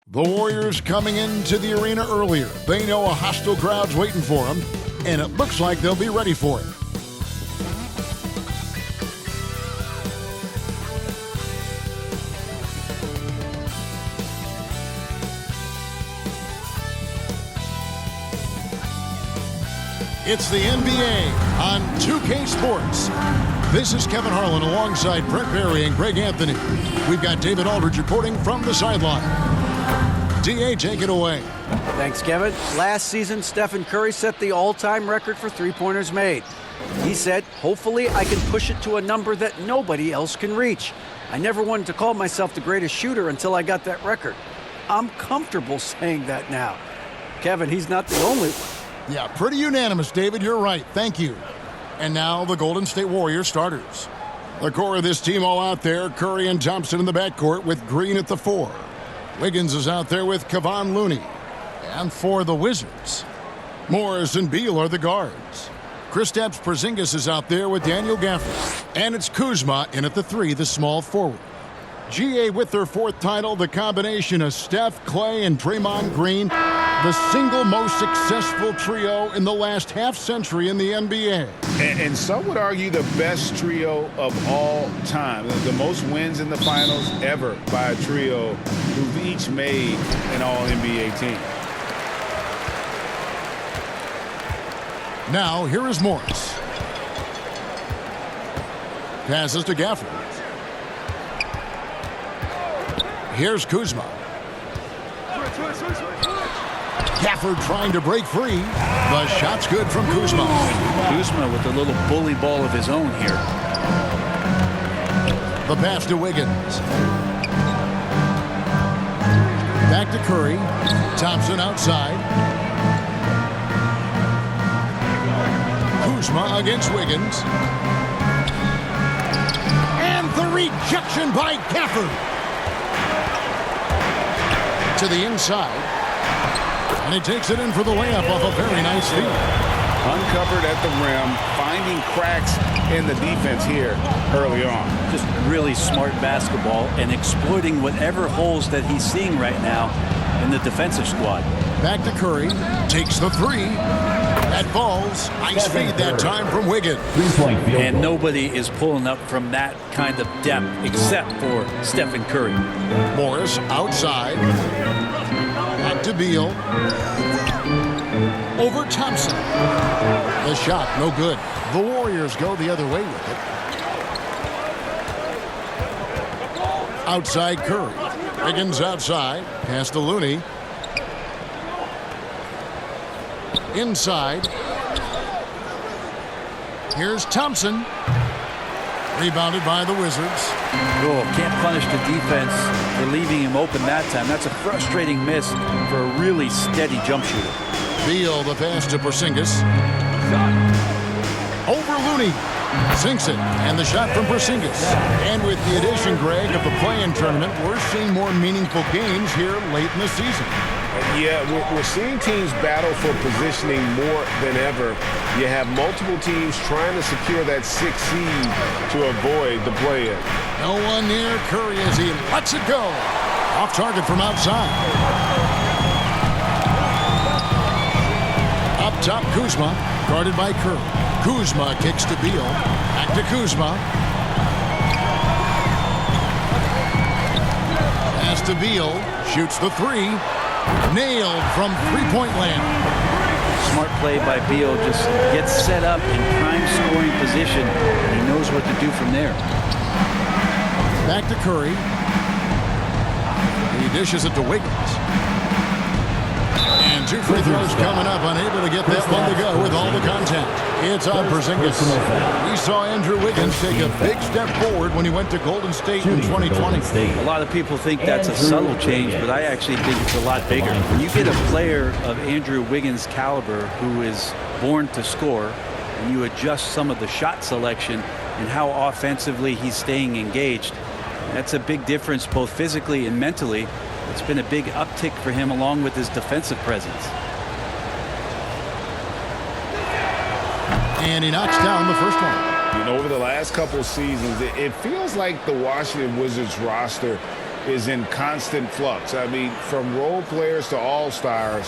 The Warriors coming into the arena earlier. They know a hostile crowd's waiting for them, and it looks like they'll be ready for it. It's the NBA on 2K Sports. This is Kevin Harlan alongside Brent Barry and Greg Anthony. We've got David Aldridge reporting from the sideline. DA, take it away. Thanks, Kevin. Last season, Stephen Curry set the all-time record for three-pointers made. He said, hopefully I can push it to a number that nobody else can reach. I never wanted to call myself the greatest shooter until I got that record. I'm comfortable saying that now. Kevin, he's not the only one. Yeah, pretty unanimous, David. You're right. Thank you. And now the Golden State Warriors starters. The core of this team all out there, Curry and Thompson in the backcourt with Green at the 4. Wiggins is out there with Kevon Looney. And for the Wizards, Morris and Beal are the guards. Kristaps Porzingis is out there with Daniel Gafford. And it's Kuzma in at the 3, the small forward. GA with their 4th title, the combination of Steph, Clay, and Draymond Green, the single most successful trio in the last half-century in the NBA. And some would argue the best trio of all time. The most wins in the finals ever by a trio who've each made an All-NBA team. Now, here is Morris. Passes to Gafford. Here's Kuzma. Gafford trying to break free. The shot's good from Kuzma. Kuzma with a little bully ball of his own here. The pass to Wiggins. Back to Curry. Thompson outside. Kuzma against Wiggins. And the rejection by Gafford. To the inside. And he takes it in for the layup off a very nice feed. Uncovered at the rim, finding cracks in the defense here early on. Just really smart basketball and exploiting whatever holes that he's seeing right now in the defensive squad. Back to Curry. Takes the 3. That falls. Nice feed that time from Wiggins. And nobody is pulling up from that kind of depth except for Stephen Curry. Morris outside. Back to Beal. Over Thompson. The shot, no good. The Warriors go the other way with it. Outside Curry. Wiggins outside. Pass to Looney. Inside. Here's Thompson. Rebounded by the Wizards. Oh, can't punish the defense for leaving him open that time. That's a frustrating miss for a really steady jump shooter. Beal, the pass to Porzingis. Over Looney. Sinks it. And the shot from Porzingis. And with the addition, Greg, of the play-in tournament, we're seeing more meaningful games here late in the season. Yeah, we're seeing teams battle for positioning more than ever. You have multiple teams trying to secure that 6th seed to avoid the play-in. No one near Curry as he lets it go. Off target from outside. Up top, Kuzma, guarded by Curry. Kuzma kicks to Beal. Back to Kuzma. Pass to Beal. Shoots the 3. Nailed from three-point land. Smart play by Beal. Just gets set up in prime scoring position. And he knows what to do from there. Back to Curry. He dishes it to Wiggins. And 2 free throws coming up, unable to get that one to go with all the contact. It's on Porzingis. We saw Andrew Wiggins take a big step forward when he went to Golden State in 2020. A lot of people think that's a subtle change, but I actually think it's a lot bigger. When you get a player of Andrew Wiggins' caliber who is born to score, and you adjust some of the shot selection and how offensively he's staying engaged, that's a big difference both physically and mentally. It's been a big uptick for him along with his defensive presence. And he knocks down the first one. You know, over the last couple of seasons, it feels like the Washington Wizards roster is in constant flux. I mean, from role players to all-stars,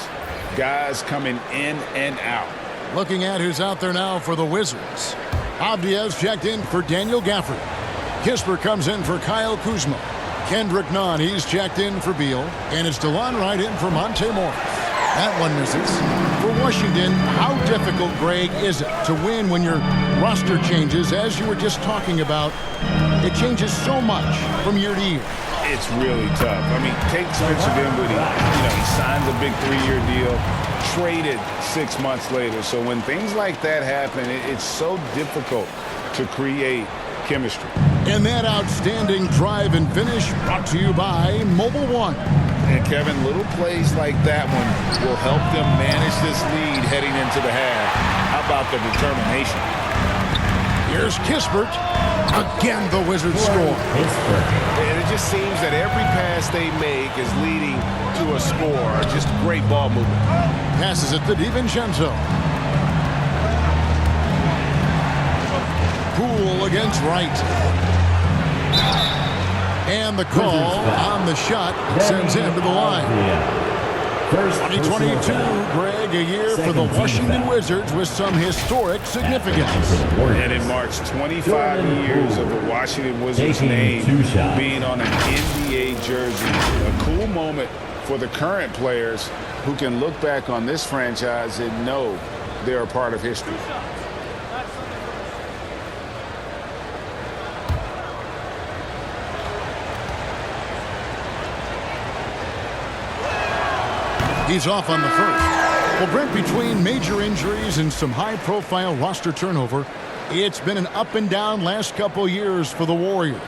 guys coming in and out. Looking at who's out there now for the Wizards. Avdia's checked in for Daniel Gafford. Kispert comes in for Kyle Kuzma. Kendrick Nunn, he's checked in for Beal. And it's DeLon Wright in for Monte Morris. That one misses. For Washington, how difficult, Greg, is it to win when your roster changes, as you were just talking about? It changes so much from year to year. It's really tough. I mean, take Spencer Dinwiddie. He signs a big 3-year deal, traded 6 months later. So when things like that happen, it's so difficult to create chemistry. And that outstanding drive and finish brought to you by Mobile One. And Kevin, little plays like that one will help them manage this lead heading into the half. How about the determination? Here's Kispert. Again, the Wizards score. And it just seems that every pass they make is leading to a score. Just great ball movement. Passes it to DiVincenzo. Poole against Wright. And the call on the shot sends him to the line. 2022, Greg, a year for the Washington Wizards with some historic significance. And it marks 25 years of the Washington Wizards name being on an NBA jersey. A cool moment for the current players who can look back on this franchise and know they're a part of history. He's off on the first. Well, Brent, between major injuries and some high-profile roster turnover, it's been an up-and-down last couple years for the Warriors.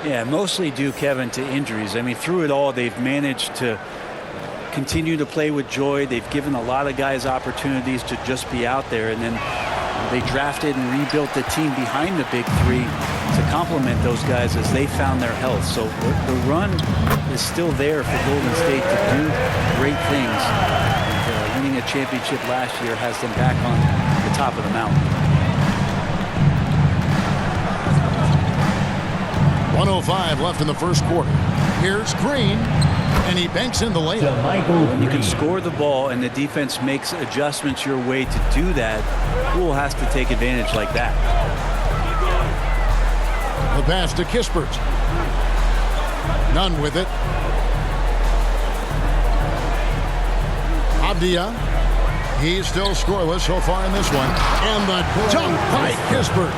Yeah, mostly due, Kevin, to injuries. I mean, through it all, they've managed to continue to play with joy. They've given a lot of guys opportunities to just be out there, and then they drafted and rebuilt the team behind the big three to complement those guys as they found their health. So the run is still there for Golden State to do great things. And, winning a championship last year has them back on the top of the mountain. 1:05 left in the first quarter. Here's Green, and he banks in the layup. When you can score the ball and the defense makes adjustments your way to do that, Poole has to take advantage like that. The pass to Kispert. Nunn with it. Avdia. He's still scoreless so far in this one. And the dunk by Kispert.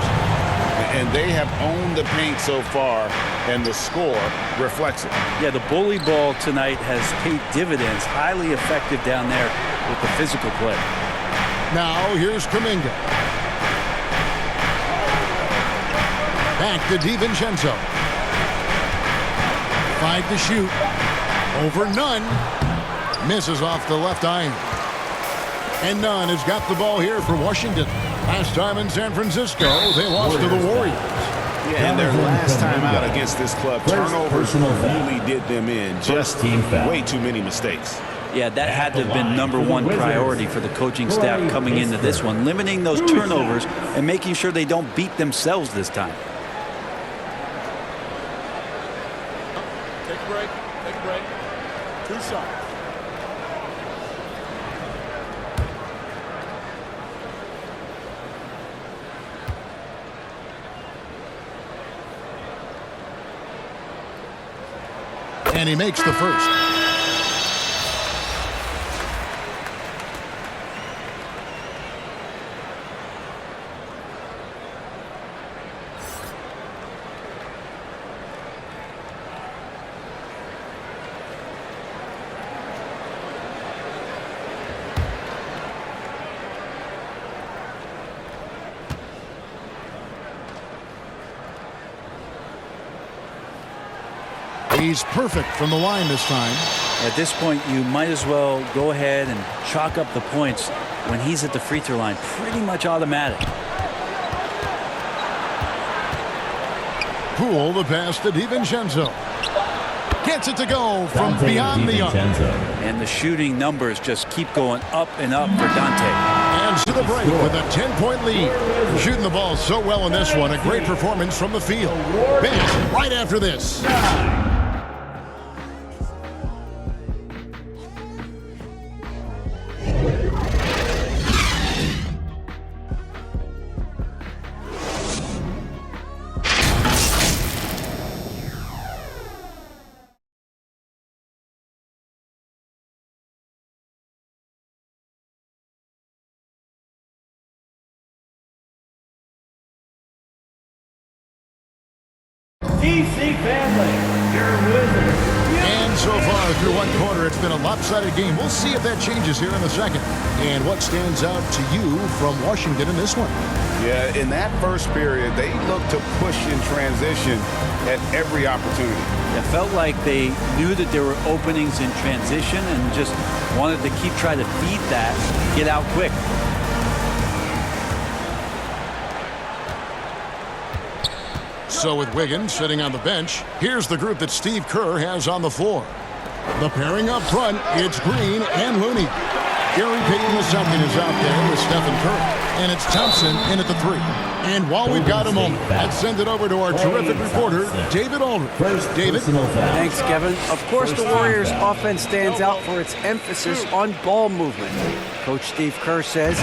And they have owned the paint so far, and the score reflects it. Yeah, the bully ball tonight has paid dividends. Highly effective down there with the physical play. Now here's Kuminga. Back to DiVincenzo. 5 to shoot. Over Nunn. Misses off the left iron. And Nunn has got the ball here for Washington. Last time in San Francisco, they lost to the Warriors. Yeah, and their last time out against this club, turnovers really did them in. Just way too many mistakes. Yeah, that had to have been #1 priority for the coaching staff coming into this one, limiting those turnovers and making sure they don't beat themselves this time. Take a break. Take a break. 2 shots. And he makes the first. He's perfect from the line this time. At this point, you might as well go ahead and chalk up the points when he's at the free throw line. Pretty much automatic. Poole, the pass to DiVincenzo. Gets it to go from beyond the arc. And the shooting numbers just keep going up and up for Dante. And to the break with a 10-point lead. Shooting the ball so well in this one. A great performance from the field. Bench right after this. DC family, your Wizards. And so far through one quarter, it's been a lopsided game. We'll see if that changes here in the second. And what stands out to you from Washington in this one? Yeah, in that first period, they looked to push in transition at every opportunity. It felt like they knew that there were openings in transition and just wanted to keep trying to feed that, get out quick. So with Wiggins sitting on the bench, here's the group that Steve Kerr has on the floor. The pairing up front, it's Green and Looney. Gary Payton II is out there with Stephen Curry. And it's Thompson in at the 3. And while we've got a moment, let's send it over to our terrific reporter, David Aldridge. David? Thanks, Kevin. Of course, the Warriors' offense stands out for its emphasis on ball movement. Coach Steve Kerr says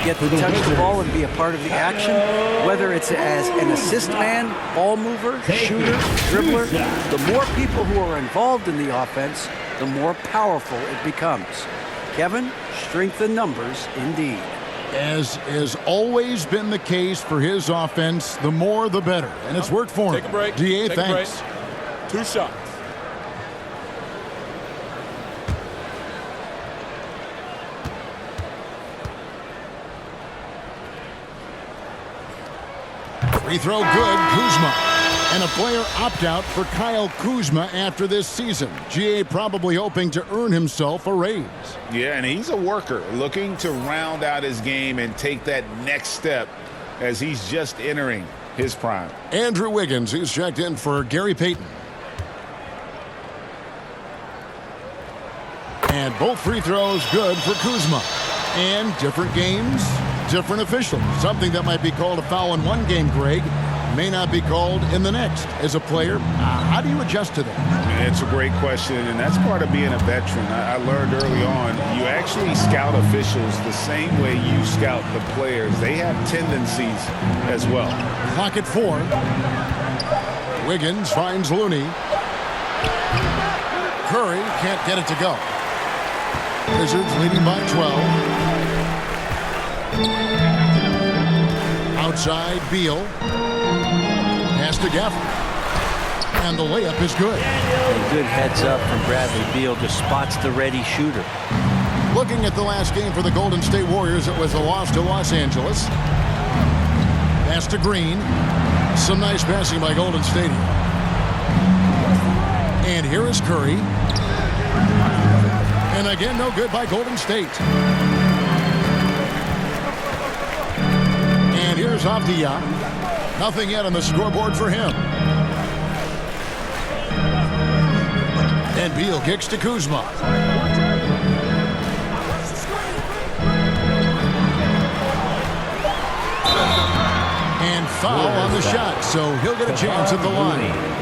get to touch the ball and be a part of the action, whether it's as an assist man, ball mover, shooter, dribbler. The more people who are involved in the offense, the more powerful it becomes. Kevin, strength in numbers indeed. As has always been the case for his offense, the more the better. And it's worked for him. Take a break. DA, Take thanks. a break. 2 shots. Free throw good, Kuzma. And a player opt-out for Kyle Kuzma after this season. GA probably hoping to earn himself a raise. Yeah, and he's a worker looking to round out his game and take that next step as he's just entering his prime. Andrew Wiggins, he's checked in for Gary Payton. And both free throws good for Kuzma. And different games, different officials. Something that might be called a foul in one game, Greg, may not be called in the next. As a player, how do you adjust to that? It's a great question, and that's part of being a veteran. I learned early on, you actually scout officials the same way you scout the players. They have tendencies as well. Clock at 4. Wiggins finds Looney. Curry can't get it to go. Wizards leading by 12. Outside, Beal. Pass to Gafford. And the layup is good. A good heads up from Bradley Beal, just spots the ready shooter. Looking at the last game for the Golden State Warriors, it was a loss to Los Angeles. Pass to Green. Some nice passing by Golden State. And here is Curry. And again, no good by Golden State. And here's Avdija. Nothing yet on the scoreboard for him. And Beal kicks to Kuzma. And foul on the shot, so he'll get a chance at the line.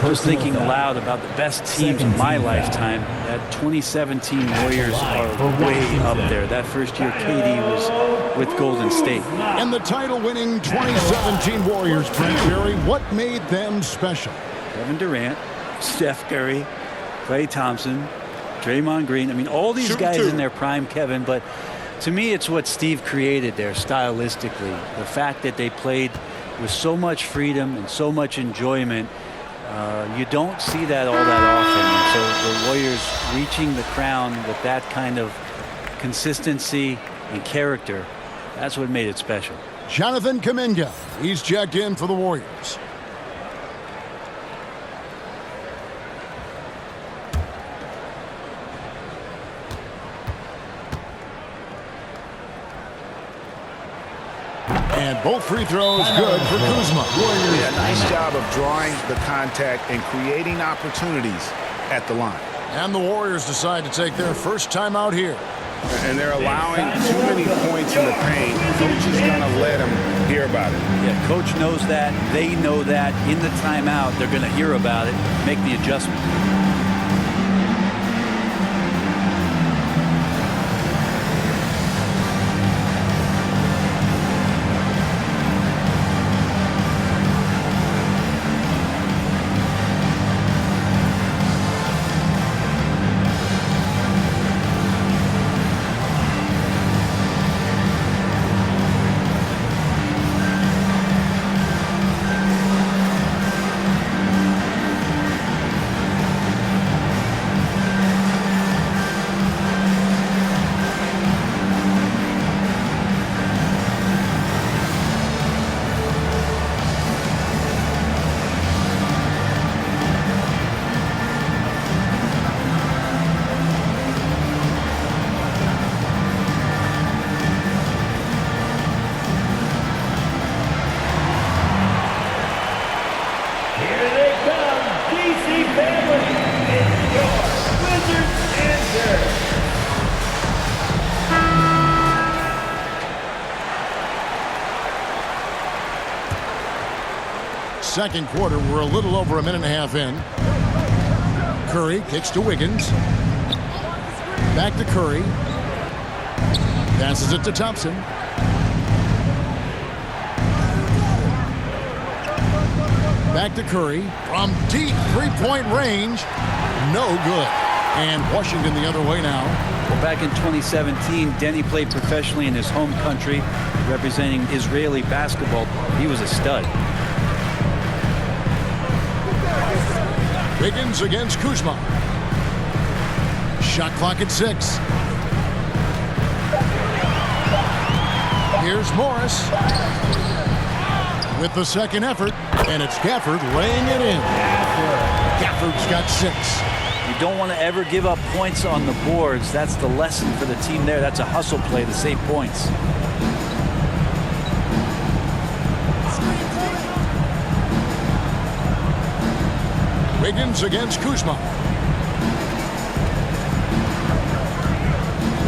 Just thinking aloud about the best teams of my lifetime, that 2017 Warriors are way up there. That first year KD was with Golden State. And the title-winning 2017 Warriors, Frank Berry, what made them special? Kevin Durant, Steph Curry, Klay Thompson, Draymond Green. I mean, all these guys in their prime, Kevin, but to me, it's what Steve created there stylistically. The fact that they played with so much freedom and so much enjoyment. You don't see that all that often. And so the Warriors reaching the crown with that kind of consistency and character, that's what made it special. Jonathan Kuminga, he's checked in for the Warriors. And both free throws good for Kuzma. Yeah, nice job of drawing the contact and creating opportunities at the line. And the Warriors decide to take their first time out here. And they're allowing too many points in the paint. Coach is going to let them hear about it. Yeah, coach knows that. They know that. In the timeout, they're going to hear about it, make the adjustment. second quarter. We're a little over a minute and a half in. Curry kicks to Wiggins. Back to Curry. Passes it to Thompson. Back to Curry. From deep three-point range. No good. And Washington the other way now. Well, back in 2017, Denny played professionally in his home country, representing Israeli basketball. He was a stud. Wiggins against Kuzma. Shot clock at 6. Here's Morris with the second effort, and it's Gafford laying it in. Gafford's got 6. You don't want to ever give up points on the boards. That's the lesson for the team there. That's a hustle play to save points. Wiggins against Kuzma.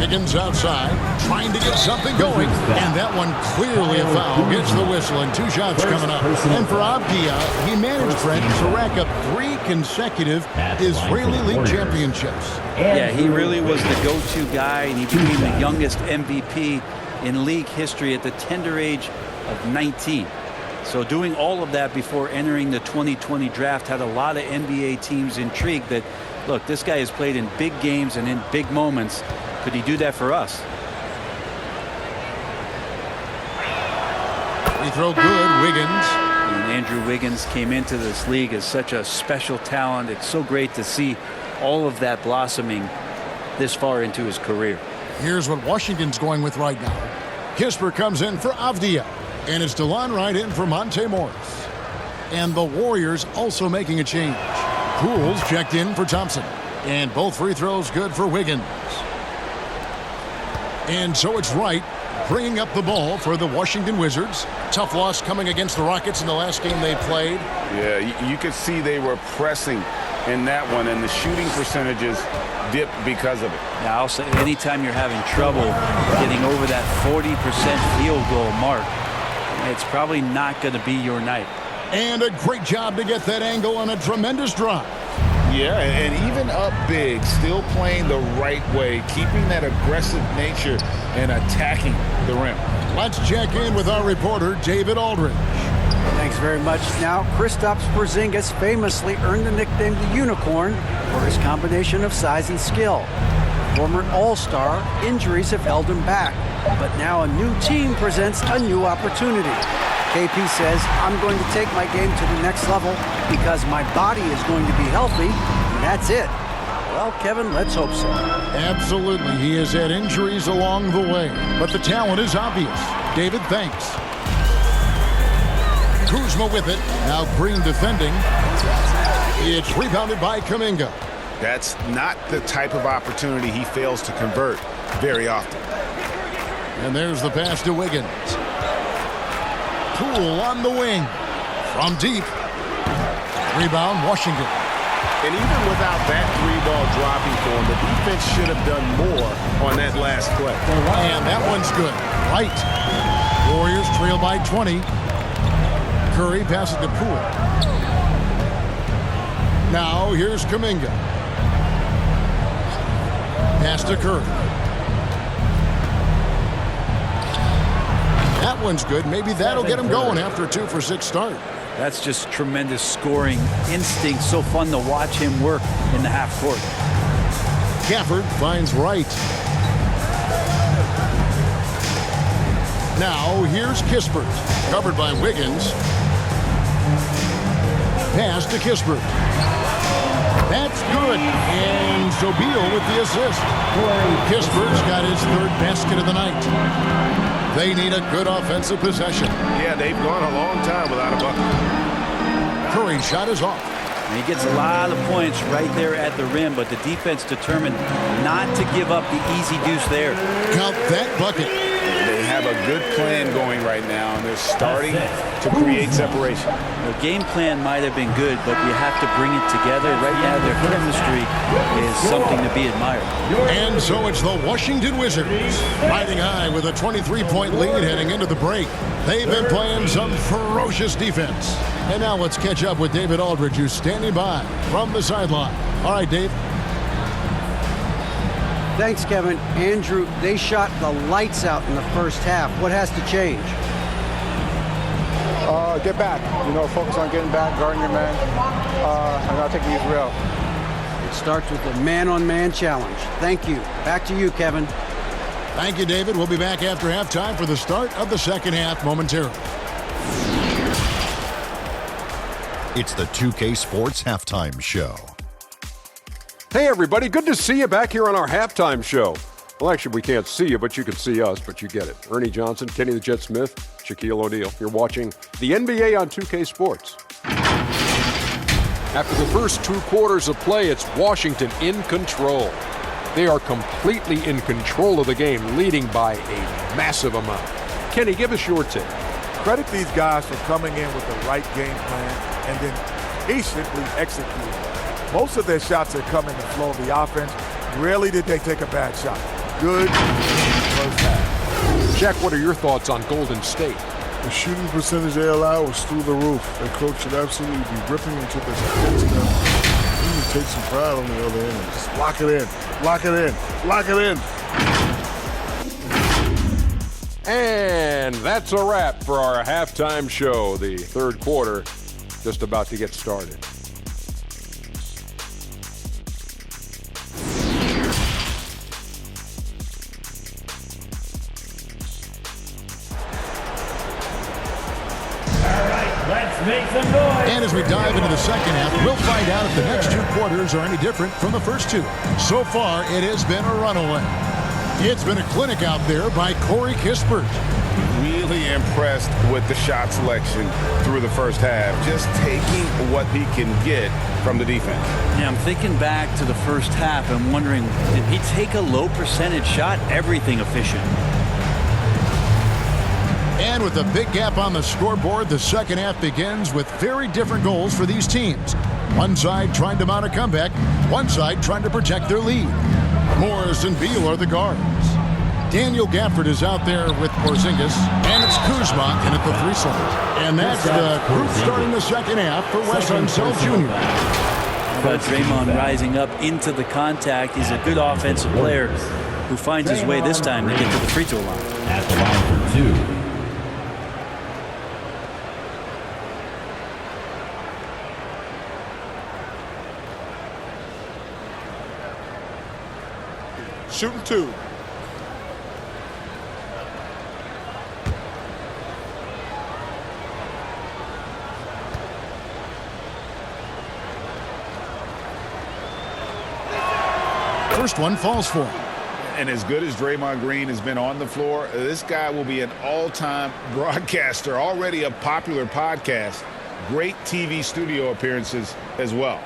Wiggins outside, trying to get something going, and that one clearly a foul. Gets the whistle, and 2 shots coming up. And for Avdia, he managed, Fred, to rack up 3 consecutive Israeli League championships. Yeah, he really was the go-to guy, and he became the youngest MVP in league history at the tender age of 19. So doing all of that before entering the 2020 draft had a lot of NBA teams intrigued that, look, this guy has played in big games and in big moments. Could he do that for us? Free throw good, Wiggins. And Andrew Wiggins came into this league as such a special talent. It's so great to see all of that blossoming this far into his career. Here's what Washington's going with right now. Kispert comes in for Avdia. And it's DeLon Wright in for Monte Morris. And the Warriors also making a change. Pools checked in for Thompson. And both free throws good for Wiggins. And so it's Wright bringing up the ball for the Washington Wizards. Tough loss coming against the Rockets in the last game they played. Yeah, you could see they were pressing in that one, and the shooting percentages dipped because of it. Now, I'll say anytime you're having trouble getting over that 40% field goal mark, it's probably not going to be your night. And a great job to get that angle on a tremendous drive. Yeah, and even up big, still playing the right way, keeping that aggressive nature and attacking the rim. Let's check in with our reporter, David Aldridge. Thanks very much. Now, Kristaps Porzingis famously earned the nickname the Unicorn for his combination of size and skill. Former All-Star, injuries have held him back, but now a new team presents a new opportunity. KP says, I'm going to take my game to the next level because my body is going to be healthy, and that's it. Well, Kevin, let's hope so. Absolutely. He has had injuries along the way, but the talent is obvious. David, thanks. Kuzma with it. Now Green defending. It's rebounded by Kuminga. That's not the type of opportunity he fails to convert very often. And there's the pass to Wiggins. Poole on the wing. From deep. Rebound, Washington. And even without that 3-ball dropping for him, the defense should have done more on that last play. And that one's good. Right. Warriors trail by 20. Curry passes to Poole. Now here's Kuminga. Pass to Curry. That one's good. Maybe that'll get him going after a 2-for-6 start. That's just tremendous scoring instinct. So fun to watch him work in the half court. Gafford finds Wright. Now here's Kispert. Covered by Wiggins. Pass to Kispert. That's good. And Sobel with the assist. Kispert's got his 3rd basket of the night. They need a good offensive possession. Yeah, they've gone a long time without a bucket. Curry shot is off. And he gets a lot of points right there at the rim, but the defense determined not to give up the easy deuce there. Count that bucket. They have a good plan going right now, and they're starting to create separation. The game plan might have been good, but you have to bring it together. Right now, their chemistry is something to be admired. And so it's the Washington Wizards riding high with a 23-point lead heading into the break. They've been playing some ferocious defense. And now let's catch up with David Aldridge, who's standing by from the sideline. All right, Dave. Thanks, Kevin. Andrew, they shot the lights out in the first half. What has to change? Get back. Focus on getting back, guarding your man, and not taking these real. It starts with a man-on-man challenge. Thank you. Back to you, Kevin. Thank you, David. We'll be back after halftime for the start of the second half momentarily. It's the 2K Sports Halftime Show. Hey, everybody. Good to see you back here on our halftime show. Well, actually, we can't see you, but you can see us, but you get it. Ernie Johnson, Kenny the Jet Smith, Shaquille O'Neal. You're watching the NBA on 2K Sports. After the first 2 quarters of play, it's Washington in control. They are completely in control of the game, leading by a massive amount. Kenny, give us your take. Credit these guys for coming in with the right game plan and then patiently executing. Most of their shots that come in the flow of the offense, rarely did they take a bad shot. Good first half. Jack, what are your thoughts on Golden State? The shooting percentage they allowed was through the roof. Their coach should absolutely be ripping into this against them. He can take some pride on the other end and just lock it in, lock it in, lock it in. And that's a wrap for our halftime show. The third quarter just about to get started. Make some noise. And as we dive into the second half, we'll find out if the next 2 quarters are any different from the first 2. So far, it has been a runaway. It's been a clinic out there by Corey Kispert. Really impressed with the shot selection through the first half, just taking what he can get from the defense. Yeah, I'm thinking back to the first half and wondering, did he take a low percentage shot? Everything efficient. And with a big gap on the scoreboard, the second half begins with very different goals for these teams. One side trying to mount a comeback, one side trying to protect their lead. Morris and Beal are the guards. Daniel Gafford is out there with Porzingis, and it's Kuzma in at the 3 slot. And that's the group starting the second half for Wes Unseld Jr. But Draymond rising up into the contact. He's a good offensive player who finds his way this time to get to the free throw line. At the line for 2. Shooting 2. First one falls for him. And as good as Draymond Green has been on the floor, this guy will be an all-time broadcaster, already a popular podcast, great TV studio appearances as well.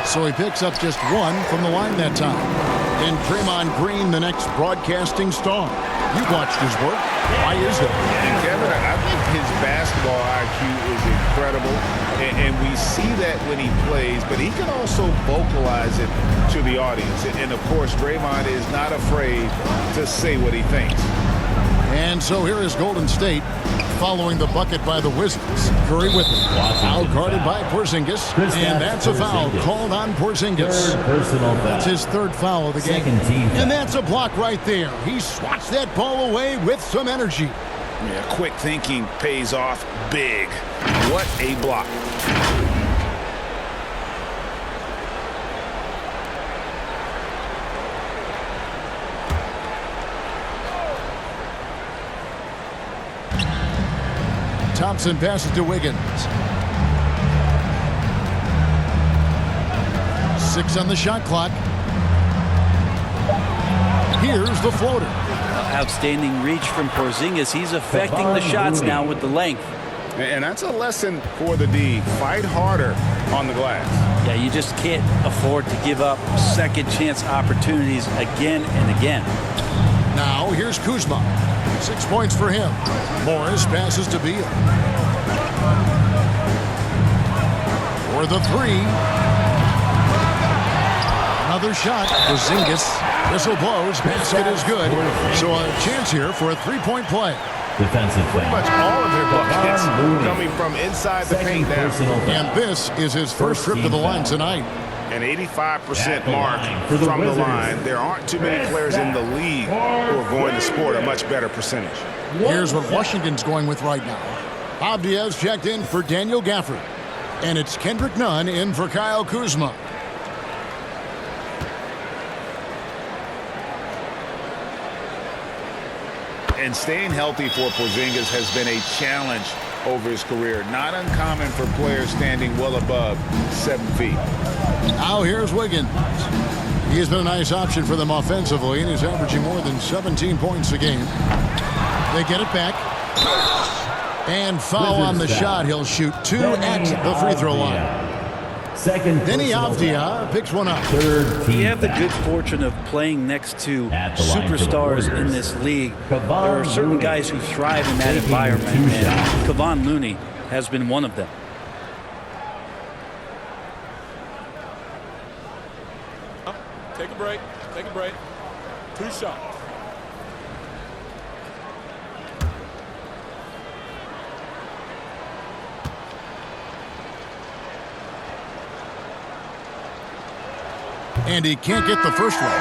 So he picks up just 1 from the line that time. And Draymond Green, the next broadcasting star. You've watched his work. Why is that? And Kevin, I think his basketball IQ is incredible. And we see that when he plays, but he can also vocalize it to the audience. And of course, Draymond is not afraid to say what he thinks. And so here is Golden State following the bucket by the Wizards. Curry with him. Foul guarded by Porzingis. And that's a foul called on Porzingis. That's his 3rd foul of the game. And that's a block right there. He swats that ball away with some energy. Yeah, quick thinking pays off big. What a block. Thompson passes to Wiggins. 6 on the shot clock. Here's the floater. Outstanding reach from Porzingis. He's affecting the shots now with the length. And that's a lesson for the D. Fight harder on the glass. Yeah, you just can't afford to give up second chance opportunities again and again. Now here's Kuzma. 6 points for him. Morris passes to Beal. For the three. Another shot. Porzingis. Whistle blows. Basket is good. So a chance here for a three-point play. Defensive Pretty much all of their buckets coming from inside the paint now. And this is his first trip to the line tonight. An 85% mark from the line. There aren't too many players in the league who are going to sport a much better percentage. Here's what Washington's going with right now. Bob Diaz checked in for Daniel Gafford. And it's Kendrick Nunn in for Kyle Kuzma. And staying healthy for Porzingis has been a challenge over his career. Not uncommon for players standing well above 7 feet. Now here's Wiggins. He's been a nice option for them offensively, and he's averaging more than 17 points a game. They get it back. And foul on the shot. He'll shoot 2 at the free throw line. Denny Avdia picks one up. You have the good fortune of playing next to superstars in this league. There are certain guys who thrive in that environment, and Kevon Looney has been one of them. Take a break. Take a break. 2 shots. And he can't get the first one.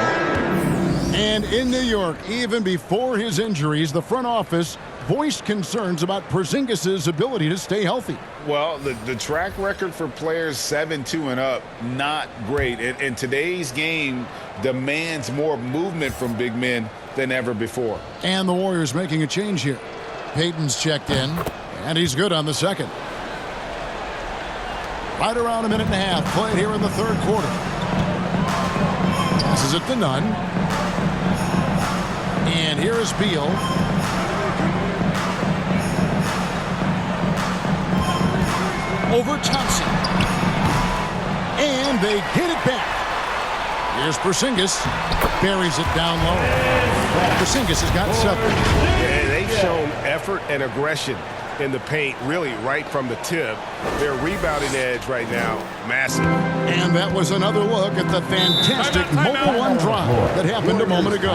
And in New York, even before his injuries, the front office voiced concerns about Porzingis' ability to stay healthy. Well, the track record for players 7-2 and up, not great. And today's game demands more movement from big men than ever before. And the Warriors making a change here. Payton's checked in, and he's good on the second. Right around a minute and a half played here in the third quarter. Passes it to Nunn. And here is Beal. Over Thompson. And they get it back. Here's Porzingis. Buries it down low. Porzingis has got 7. And they've shown effort and aggression in the paint, really right from the tip. Their rebounding edge right now, massive. And that was another look at the fantastic mobile one drive that happened a moment ago.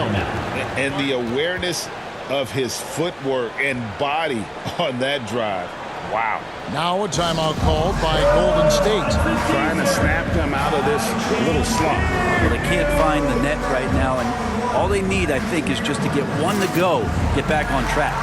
And the awareness of his footwork and body on that drive. Wow. Now a timeout called by Golden State. Trying to snap them out of this little slump. Well, they can't find the net right now, and all they need, I think, is just to get one to go, get back on track.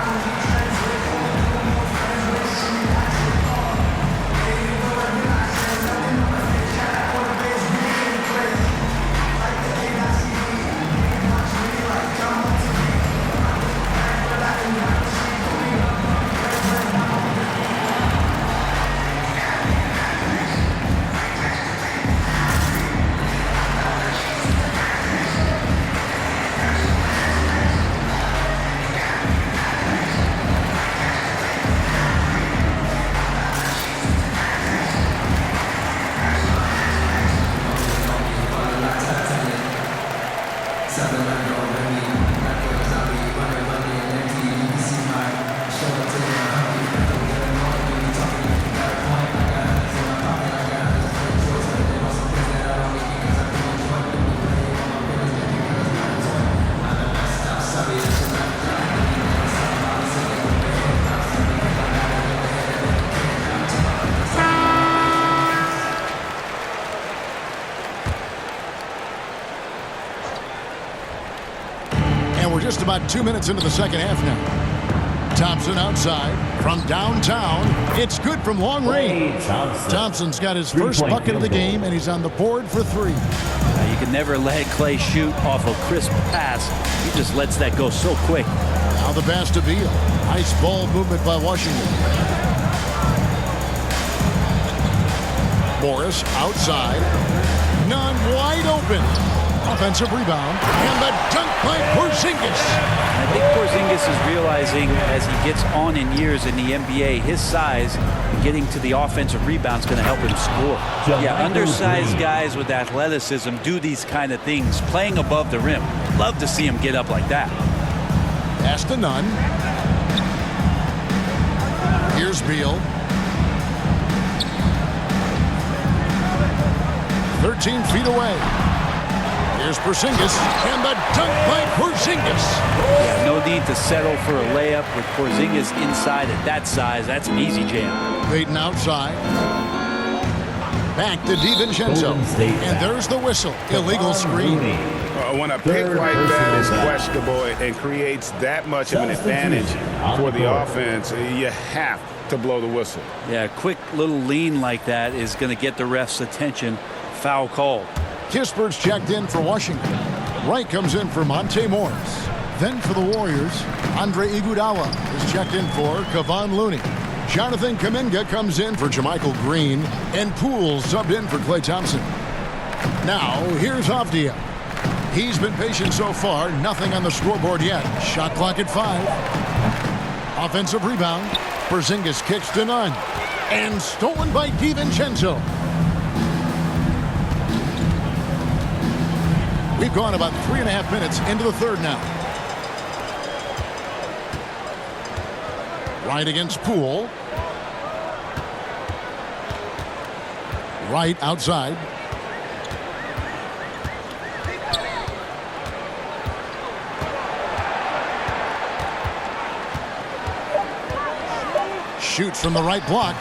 Just about 2 minutes into the second half now. Thompson outside from downtown. It's good from long range. Thompson's got his first bucket of the game, and he's on the board for 3. You can never let Clay shoot off a crisp pass. He just lets that go so quick. Now the pass to Beal. Nice ball movement by Washington. Morris outside. Nunn wide open. Offensive rebound, and the dunk by Porzingis. I think Porzingis is realizing as he gets on in years in the NBA, his size, getting to the offensive rebound is going to help him score. Yeah, undersized guys with athleticism do these kind of things, playing above the rim. Love to see him get up like that. Pass to Nunn. Here's Beal. 13 feet away. Here's Porzingis, and the dunk by Porzingis. Yeah, no need to settle for a layup with Porzingis inside at that size. That's an easy jam. Payton outside. Back to DiVincenzo. And there's the whistle. Illegal screen. When a pick like that is questionable and creates that much of an advantage for the offense, you have to blow the whistle. Yeah, a quick little lean like that is going to get the ref's attention. Foul call. Kispert's checked in for Washington. Wright comes in for Monte Morris. Then for the Warriors, Andre Iguodala is checked in for Kevon Looney. Jonathan Kuminga comes in for JaMychal Green, and Poole subbed in for Klay Thompson. Now, here's Avdija. He's been patient so far, nothing on the scoreboard yet. Shot clock at 5. Offensive rebound. Porzingis kicks to Nunn. And stolen by DiVincenzo. We've gone about 3.5 minutes into the third now. Wright against Poole. Wright outside. Shoots from the right block.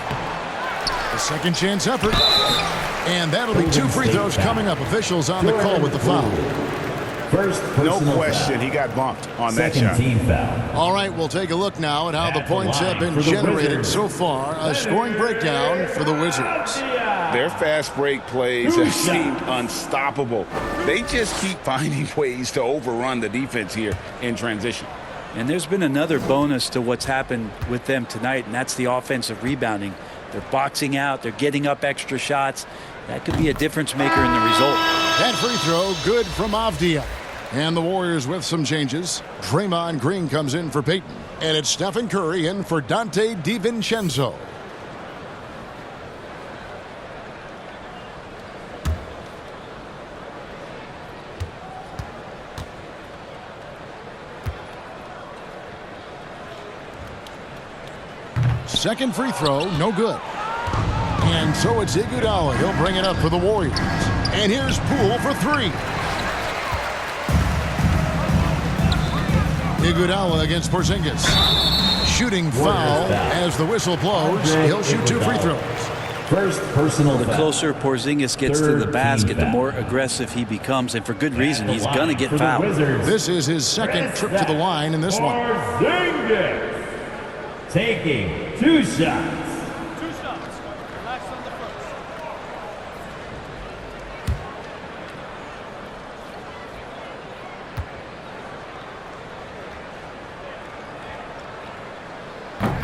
A second chance effort. And that'll be 2 free throws coming up. Officials on the call with the foul. No question, he got bumped on that shot. All right, we'll take a look now at how the points have been generated so far. A scoring breakdown for the Wizards. Their fast break plays have seemed unstoppable. They just keep finding ways to overrun the defense here in transition. And there's been another bonus to what's happened with them tonight, and that's the offensive rebounding. They're boxing out. They're getting up extra shots. That could be a difference maker in the result. That free throw good from Avdija. And the Warriors with some changes. Draymond Green comes in for Payton. And it's Stephen Curry in for Dante DiVincenzo. Second free throw, no good. And so it's Iguodala. He'll bring it up for the Warriors. And here's Poole for 3. Iguodala against Porzingis. Shooting foul as the whistle blows. He'll shoot 2 free throws. First personal The closer Porzingis gets to the basket, the more aggressive he becomes, and for good reason. He's going to get fouled. This is his second trip to the line in this one. Porzingis taking 2 shots. Relax on the first.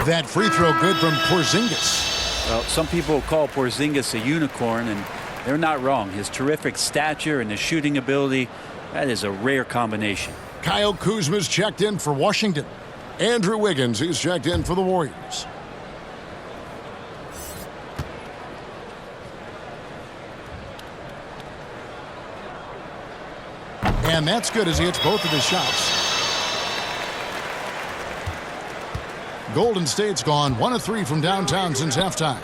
That free throw good from Porzingis. Well, some people call Porzingis a unicorn, and they're not wrong. His terrific stature and his shooting ability, that is a rare combination. Kyle Kuzma's checked in for Washington. Andrew Wiggins, he's checked in for the Warriors. And that's good as he hits both of his shots. Golden State's gone 1 of 3 from downtown since halftime.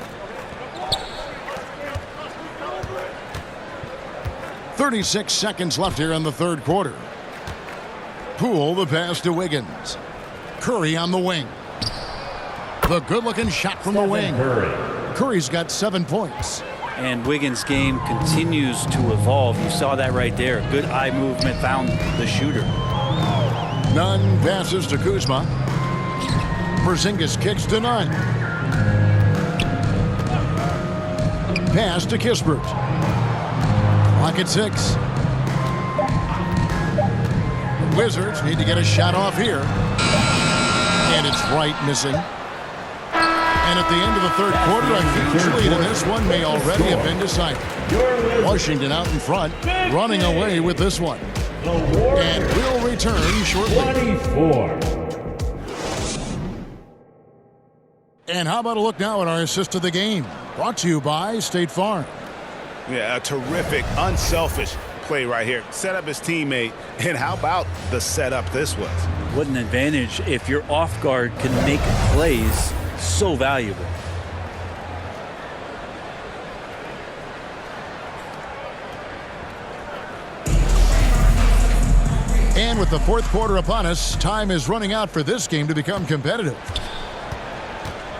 36 seconds left here in the third quarter. Poole the pass to Wiggins. Curry on the wing. The good-looking shot from the wing. Curry's got 7 points. And Wiggins' game continues to evolve. You saw that right there. Good eye movement, found the shooter. Nunn passes to Kuzma. Porzingis kicks to Nunn. Pass to Kispert. Clock at 6. The Wizards need to get a shot off here. And it's Wright missing. And And at the end of the third quarter, a huge lead in this one may already have been decided. Washington out in front, running away with this one. And will return shortly. 24. And how about a look now at our assist of the game? Brought to you by State Farm. Yeah, a terrific, unselfish play right here. Set up his teammate, and how about the setup this was? What an advantage if your off guard can make plays so valuable. And with the fourth quarter upon us, time is running out for this game to become competitive.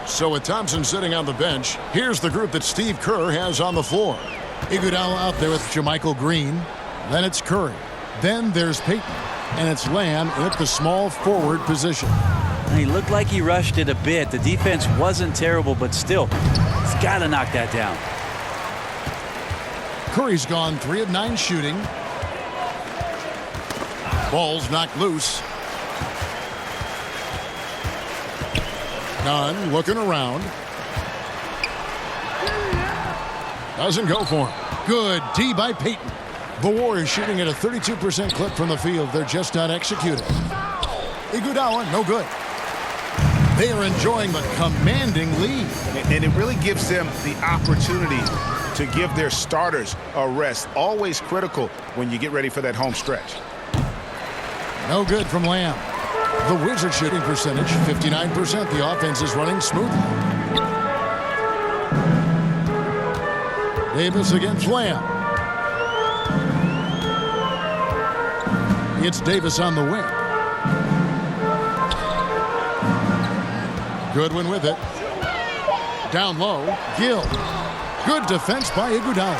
So with Thompson sitting on the bench, here's the group that Steve Kerr has on the floor. Iguodala out there with JaMychal Green. Then it's Curry. Then there's Payton. And it's Lamb at the small forward position. He looked like he rushed it a bit. The defense wasn't terrible, but still, he's got to knock that down. Curry's gone 3 of 9 shooting. Ball's knocked loose. Nunn looking around. Doesn't go for him. Good D by Payton. The Warriors shooting at a 32% clip from the field. They're just not executing. Iguodala, no good. They are enjoying the commanding lead. And it really gives them the opportunity to give their starters a rest. Always critical when you get ready for that home stretch. No good from Lamb. The Wizards shooting percentage, 59%. The offense is running smoothly. Davis against Lamb. It's Davis on the wing. Goodwin with it. Down low, Gill. Good defense by Iguodala.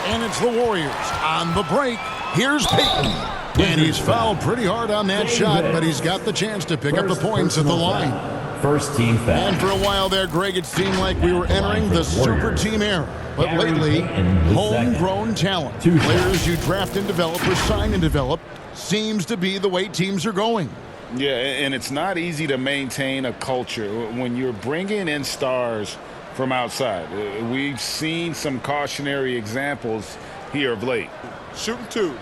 And it's the Warriors on the break. Here's Payton. And he's fouled pretty hard on that shot, but he's got the chance to pick up the points at the line. First team foul. And for a while there, Greg, it seemed like we were entering the super team era. But lately, homegrown talent, players you draft and develop or sign and develop, seems to be the way teams are going. Yeah, and it's not easy to maintain a culture when you're bringing in stars from outside. We've seen some cautionary examples here of late. Shooting 2.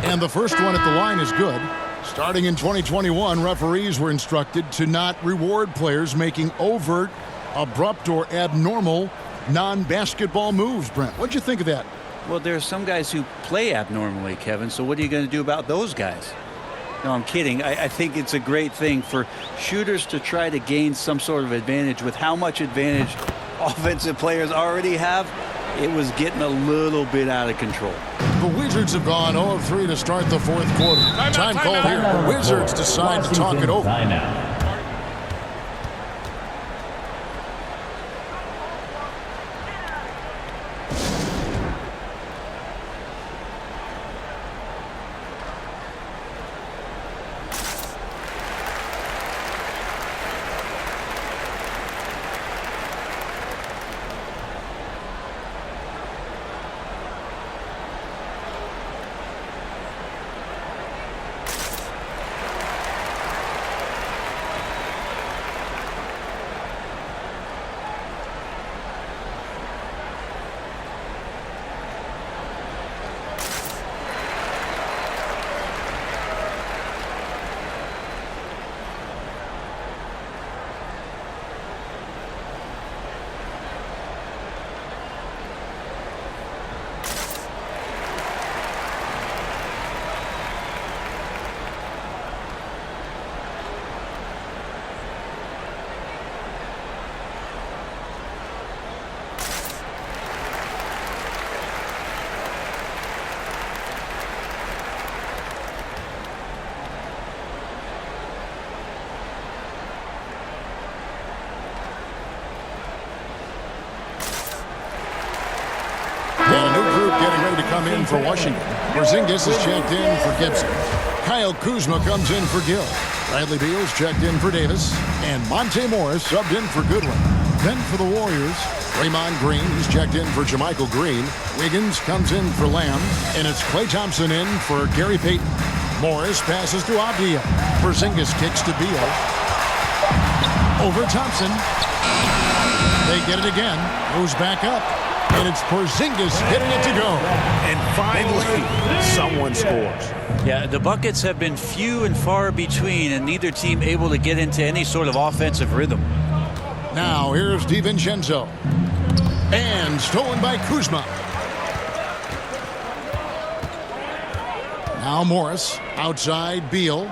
And the first one at the line is good. Starting in 2021, referees were instructed to not reward players making overt, abrupt, or abnormal non-basketball moves. Brent, what'd you think of that? Well, there are some guys who play abnormally, Kevin, so what are you going to do about those guys? No, I'm kidding. I think it's a great thing for shooters to try to gain some sort of advantage. With how much advantage offensive players already have, it was getting a little bit out of control. The Wizards have gone 0 of 3 to start the fourth quarter. Time called here. The Wizards decide to talk it over. Timeout. Getting ready to come in for Washington. Porzingis is checked in for Gibson. Kyle Kuzma comes in for Gill. Bradley Beal's checked in for Davis. And Monte Morris subbed in for Goodwin. Then for the Warriors, Draymond Green, he's checked in for JaMychal Green. Wiggins comes in for Lamb, and it's Klay Thompson in for Gary Payton. Morris passes to Avdija. Porzingis kicks to Beal. Over Thompson. They get it again. Goes back up. And it's Porzingis getting it to go. And finally, someone scores. Yeah, the buckets have been few and far between, and neither team able to get into any sort of offensive rhythm. Now here's DiVincenzo. And stolen by Kuzma. Now Morris. Outside Beal.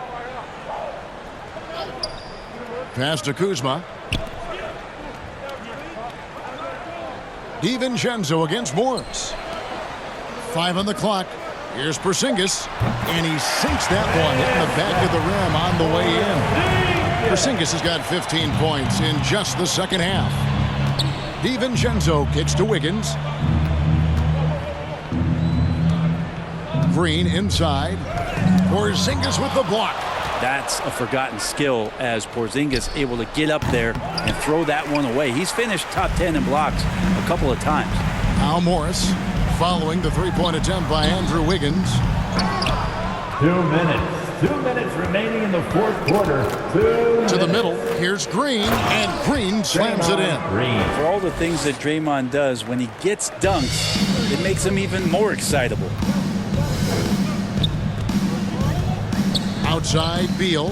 Pass to Kuzma. DiVincenzo against Morris. 5 on the clock. Here's Porzingis. And he sinks that one, hitting the back of the rim on the way in. Porzingis has got 15 points in just the second half. DiVincenzo kicks to Wiggins. Green inside. Porzingis with the block. That's a forgotten skill as Porzingis able to get up there and throw that one away. He's finished top 10 in blocks a couple of times. Now Morris following the three-point attempt by Andrew Wiggins. 2 minutes. 2 minutes remaining in the fourth quarter. To the middle. Here's Green, and Green slams it in. For all the things that Draymond does, when he gets dunked, it makes him even more excitable. Outside Beal.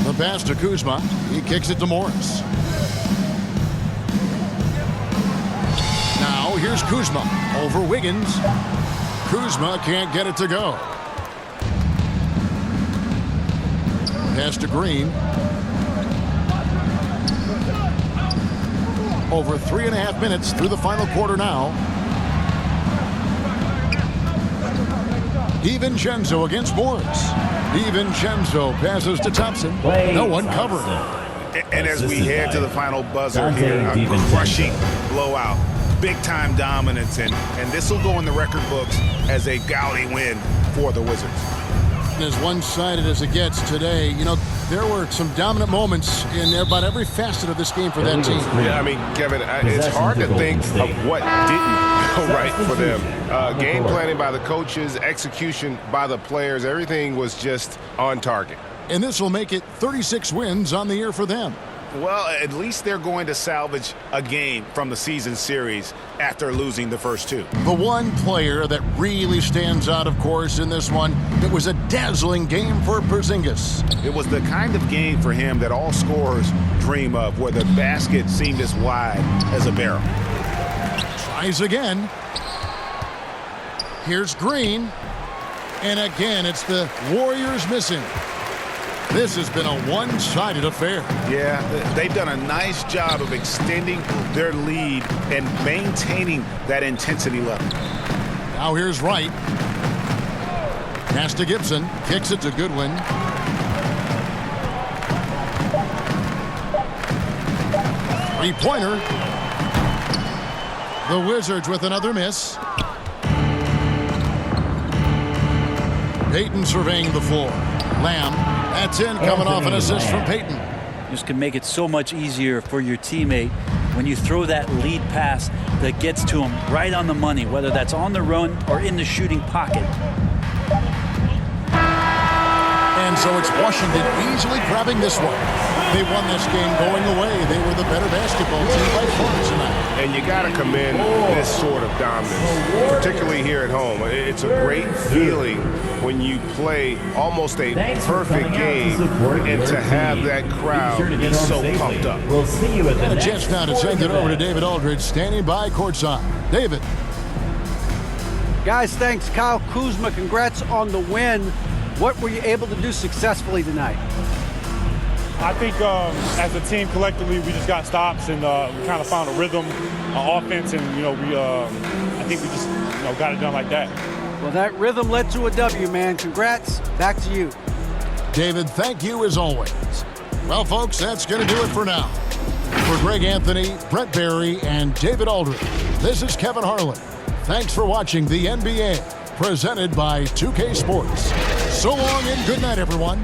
The pass to Kuzma. He kicks it to Morris. Now here's Kuzma over Wiggins. Kuzma can't get it to go. Pass to Green. Over 3.5 minutes through the final quarter now. DiVincenzo against Morris. DiVincenzo passes to Thompson. No one covered. And as we head to the final buzzer here, a crushing blowout. Big-time dominance, and this will go in the record books as a gaudy win for the Wizards. As one-sided as it gets today, you know, there were some dominant moments in about every facet of this game for that team. Yeah, I mean, Kevin, it's hard to think of what didn't go right for them. Game planning by the coaches, execution by the players, everything was just on target. And this will make it 36 wins on the year for them. Well, at least they're going to salvage a game from the season series after losing the first two. The one player that really stands out, of course, in this one, it was a dazzling game for Porzingis. It was the kind of game for him that all scorers dream of, where the basket seemed as wide as a barrel. Tries again. Here's Green. And again, it's the Warriors missing. This has been a one-sided affair. Yeah, they've done a nice job of extending their lead and maintaining that intensity level. Now here's Wright. Pass to Gibson. Kicks it to Goodwin. Three-pointer. The Wizards with another miss. Payton surveying the floor. Lamb. That's in, coming off an assist from Payton. This can make it so much easier for your teammate when you throw that lead pass that gets to him right on the money, whether that's on the run or in the shooting pocket. And so it's Washington easily grabbing this one. They won this game going away. They were the better basketball team by far tonight. And you got to commend this sort of dominance, particularly here at home. It's a great feeling when you play almost a perfect game and to have that crowd be so pumped up. We'll see you at the next. A chance now to send it over to David Aldridge, standing by courtside. David. Guys, thanks. Kyle Kuzma, congrats on the win. What were you able to do successfully tonight? I think as a team collectively, we just got stops and we kind of found a rhythm on offense, and I think we just got it done like that. Well, that rhythm led to a W, man. Congrats. Back to you. David, thank you as always. Well, folks, that's going to do it for now. For Greg Anthony, Brett Barry, and David Aldridge, this is Kevin Harlan. Thanks for watching the NBA, presented by 2K Sports. So long and good night, everyone.